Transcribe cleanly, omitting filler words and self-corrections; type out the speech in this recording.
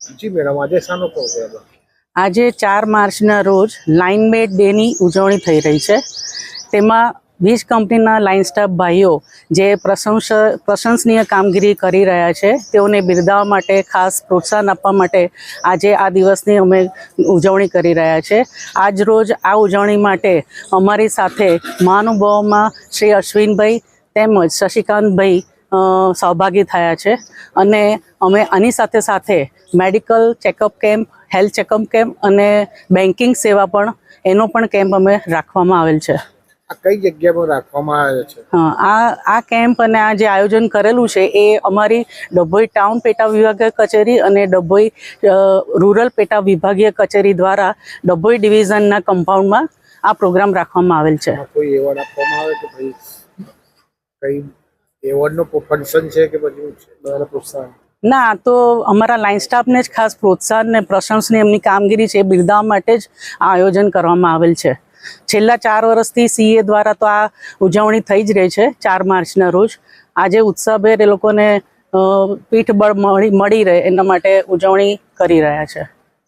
જી madam, આજે શાનો programme? આજે 4 માર્ચના રોજ લાઇનમેટ ડેની ઉજવણી થઈ રહી છે। તેમાં વીજ કંપનીના લાઇન સ્ટાફ ભાઈઓ જે પ્રશંસનીય કામગીરી કરી રહ્યા છે તેઓને બિરદાવવા માટે, ખાસ પ્રોત્સાહન આપવા માટે આજે આ દિવસની અમે ઉજવણી કરી રહ્યા છે। આજ રોજ આ ઉજવણી માટે અમારી સાથે મહાનુભાવોમાં શ્રી અશ્વિનભાઈ તેમજ શશિકાંતભાઈ સહભાગી થયા છે અને અમે આની સાથે સાથે medical checkup camp, health checkup camp અને બેન્કિંગ સેવા પણ એનો પણ કેમ્પ અમે રાખવામાં આવેલ છે। આ કઈ જગ્યામાં રાખવામાં આવે છે? આ કેમ્પ અને આ જે આયોજન કરેલું છે એ અમારી ડભોઈ ટાઉન પેટા વિભાગીય કચેરી અને ડભોઈ રૂરલ પેટા વિભાગીય કચેરી દ્વારા ડભોઈ ડિવિઝનના કમ્પાઉન્ડમાં આ પ્રોગ્રામ રાખવામાં આવેલ છે। કોઈ એવોર્ડ આપવામાં આવે કે ભાઈ કઈ એવોર્ડનો ફંક્શન છે કે પછી પ્રોત્સાહન? ના, તો અમારા લાઇન સ્ટાફને જ ખાસ પ્રોત્સાહન ને પ્રશંસની એમની કામગીરી છે બિરદાવવા માટે જ આ આયોજન કરવામાં આવેલ છે। છેલ્લા 4 વર્ષથી સીએ દ્વારા તો આ ઉજવણી થઈ જ રહી છે 4 માર્ચના રોજ। આજે ઉત્સાહભેર એ લોકોને પીઠબળ મળી રહે એના માટે ઉજવણી કરી રહ્યા છે।